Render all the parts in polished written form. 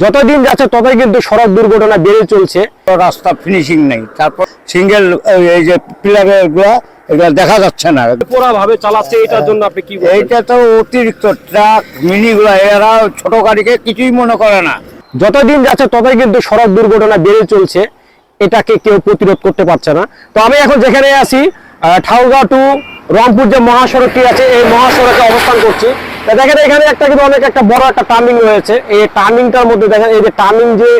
যতদিন যাচ্ছে ততই কিন্তু সড়ক দুর্ঘটনা বেড়ে চলছে। রাস্তা ফিনিশিং নেই, তারপর সিঙ্গেল এই যে পিলারের গুলা এগুলো দেখা যাচ্ছে না, পুরা ভাবে চালাচ্ছে। এটার জন্য আপনি কি বলবেন? এইটা তো অতিরিক্ত ট্রাক মিনিগুলা এরা ছোট গাড়িকে কিছুই মনে করে না। যতদিন যাচ্ছে ততই কিন্তু সড়ক দুর্ঘটনা বেড়ে চলছে, এটাকে কেউ প্রতিরোধ করতে পারছে না। তো আমি এখন যেখানে আছি ঠাকুরগাঁও টু রংপুর যে মহাসড়কটি আছে, এই মহাসড়কে অবস্থান করছি। দেখেন এখানে একটা কিন্তু অনেক একটা বড় একটা টার্নিং রয়েছে। এই টার্নিংটার মধ্যে দেখেন এই যে টার্নিং যে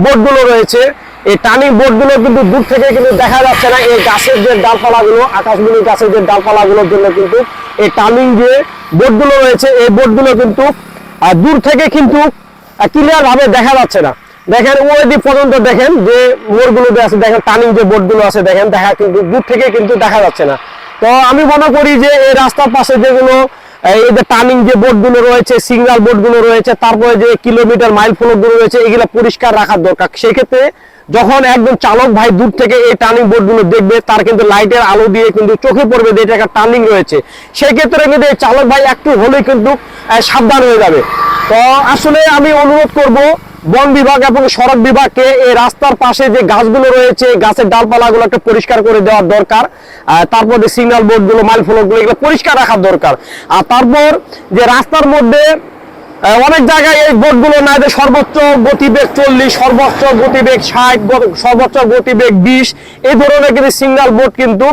বোর্ডগুলো রয়েছে, এই টার্নিং বোর্ডগুলো কিন্তু দূর থেকে কিন্তু দেখা যাচ্ছে না। এই গাছের যে ডালপালাগুলো, আকাশমণি গাছের যে ডালপালাগুলোর জন্য কিন্তু এই টার্নিং যে বোর্ডগুলো রয়েছে, এই বোর্ডগুলো কিন্তু দূর থেকে কিন্তু ক্লিয়ার ভাবে দেখা যাচ্ছে না। দেখেন ওই দিক পর্যন্ত দেখেন যে মোড়গুলো আছে, দেখেন টার্নিং যে বোর্ডগুলো আছে, দেখেন দেখা কিন্তু দূর থেকে কিন্তু দেখা যাচ্ছে না। তো আমি মনে করি যে এই রাস্তার পাশে যেগুলো এই যে টার্নিং যে বোর্ডগুলো রয়েছে, সিগন্যাল বোর্ডগুলো রয়েছে, তারপরে যে কিলোমিটার মাইল ফলকগুলো রয়েছে, এগুলো পরিষ্কার রাখার দরকার। সেই ক্ষেত্রে যখন একজন চালক ভাই দূর থেকে এই টার্নিং বোর্ডগুলো দেখবে, তার কিন্তু লাইটের আলো দিয়ে কিন্তু চোখে পড়বে যে এটা একটা টার্নিং রয়েছে। সেই ক্ষেত্রে কিন্তু এই চালক ভাই একটু হলেই কিন্তু সাবধান হয়ে যাবে। তো আসলে আমি অনুরোধ করব বন বিভাগ এবং সড়ক বিভাগকে এই রাস্তার পাশে যে গাছগুলো রয়েছে, গাছের ডালপালাগুলো একটা পরিষ্কার করে দেওয়ার দরকার। তারপর যে সিগন্যাল বোর্ডগুলো, মাইল ফলকগুলো, এগুলো পরিষ্কার রাখার দরকার। আর তারপর যে রাস্তার মধ্যে অনেক জায়গায় এই বোর্ডগুলো না, যে সর্বোচ্চ গতিবেগ 40, সর্বোচ্চ গতিবেগ 60, সর্বোচ্চ গতিবেগ 20, এই ধরনের কিন্তু সিগন্যাল বোর্ড কিন্তু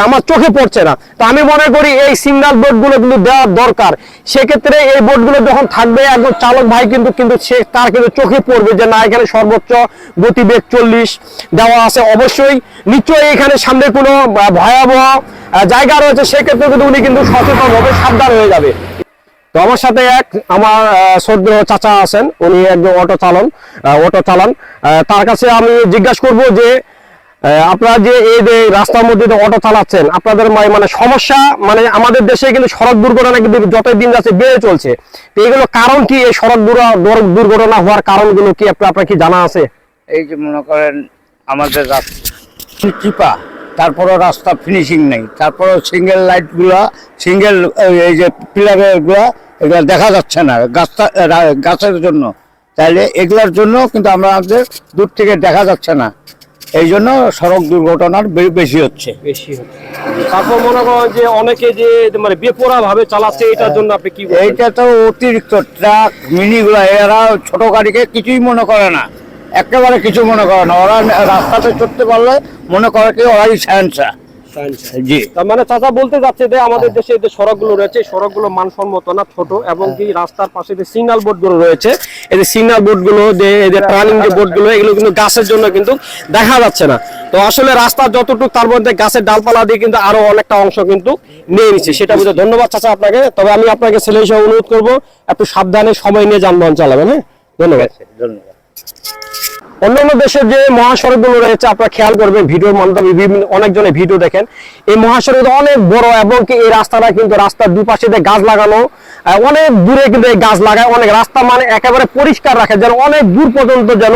আমার চোখে পড়ছে না। তো আমি মনে করি এই সিগন্যাল বোর্ডগুলো কিন্তু দেওয়ার দরকার। সেক্ষেত্রে এই বোর্ডগুলো যখন থাকবে, একজন চালক ভাই কিন্তু তার কিন্তু চোখে পড়বে যে না, এখানে সর্বোচ্চ গতিবেগ 40 দেওয়া আছে। অবশ্যই নিশ্চয়ই এখানে সামনে কোনো ভয়াবহ জায়গা রয়েছে, সেক্ষেত্রে কিন্তু উনি কিন্তু সচেতন হবে, সাবধান হয়ে যাবে। তো আমার সাথে আমার শ্রদ্ধেয় চাচা আছেন, উনি একজন অটো চালান। তার কাছে আমি জিজ্ঞাসা করব যে আপনারা যে এই যে রাস্তার মধ্যে অটো চালাচ্ছেন, আপনাদের মানে সমস্যা, মানে আমাদের দেশে কিন্তু সড়ক দুর্ঘটনা কিন্তু যতই দিন যাচ্ছে বেড়ে চলছে। তো এগুলো কারণ কি? এই সড়ক দুর্ঘটনা হওয়ার কারণগুলো কি আপনার কি জানা আছে? এই যে মনে করেন আমাদের রাস্তা চিপা, তারপরও রাস্তা ফিনিশিং নেই, তারপরও সিঙ্গেল লাইটগুলা, সিঙ্গেল এই যে পিলারের গুলা এগুলা দেখা যাচ্ছে না গাছের জন্য। তাহলে এগুলার জন্য কিন্তু আমাদের দূর থেকে দেখা যাচ্ছে না, এই জন্য সড়ক দুর্ঘটনার বেশি হচ্ছে। তারপর মনে করেন যে অনেকে যে মানে বেপরোয়া ভাবে চালাচ্ছে, এটার জন্য আপনি কি বলবেন? এইটা তো অতিরিক্ত ট্রাক মিনিগুলা এরা ছোট গাড়িকে কিছুই মনে করে না, একেবারে কিছু মনে করে না। ওরা রাস্তাতে চড়তে পারলে মনে করে কি ওরাই সায়েন্সা। জি, তার মানে চাচা বলতে যাচ্ছে যে আমাদের দেশে যে সড়কগুলো রয়েছে, সড়কগুলো মানসম্মত না, ছোট, এবং কি রাস্তার পাশে যে সিগন্যাল বোর্ডগুলো রয়েছে, এই যে সিগন্যাল বোর্ডগুলো, যে এই যে টার্নিং যে বোর্ডগুলো, এগুলো কিন্তু গাছের জন্য কিন্তু দেখা যাচ্ছে না। তো আসলে রাস্তা যতটুকু, তার মধ্যে গাছের ডালপালা দিয়ে কিন্তু আরো অনেকটা অংশ কিন্তু নিয়ে নিচ্ছে, সেটা বুঝে। ধন্যবাদ চাচা আপনাকে। তবে আমি আপনাকে ছেলে হিসেবে অনুরোধ করবো একটু সাবধানে সময় নিয়ে যানবাহন চালাবেন। হ্যাঁ, ধন্যবাদ। অন্যান্য দেশের যে মহাসড়কগুলো রয়েছে, আপনারা খেয়াল করবেন, ভিডিওর মাধ্যমে অনেকজনে ভিডিও দেখেন, এই মহাসড়ক অনেক বড়, এবং কি এই রাস্তাটা কিন্তু রাস্তার দুপাশে গাছ লাগানো, অনেক দূরে কিন্তু এই গাছ লাগায়, অনেক রাস্তা মানে একেবারে পরিষ্কার রাখে, যেন অনেক দূর পর্যন্ত যেন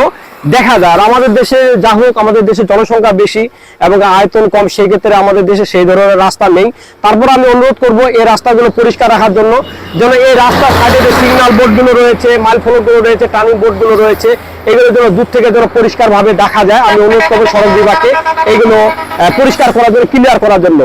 দেখা যায়। আর আমাদের দেশে যা হোক, আমাদের দেশে জনসংখ্যা বেশি এবং আয়তন কম, সেই ক্ষেত্রে আমাদের দেশে সেই ধরনের রাস্তা নেই। তারপর আমি অনুরোধ করব এই রাস্তাগুলো পরিষ্কার রাখার জন্য, যেন এই রাস্তার সাইডে যে সিগন্যাল বোর্ডগুলো রয়েছে, মাইল ফলকগুলো রয়েছে, টার্নিং বোর্ডগুলো রয়েছে, এগুলো যেন দূর থেকে যেন পরিষ্কার ভাবে দেখা যায়। আমি অনুরোধ করবো সড়ক বিভাগকে এগুলো পরিষ্কার করার জন্য, ক্লিয়ার করার জন্য।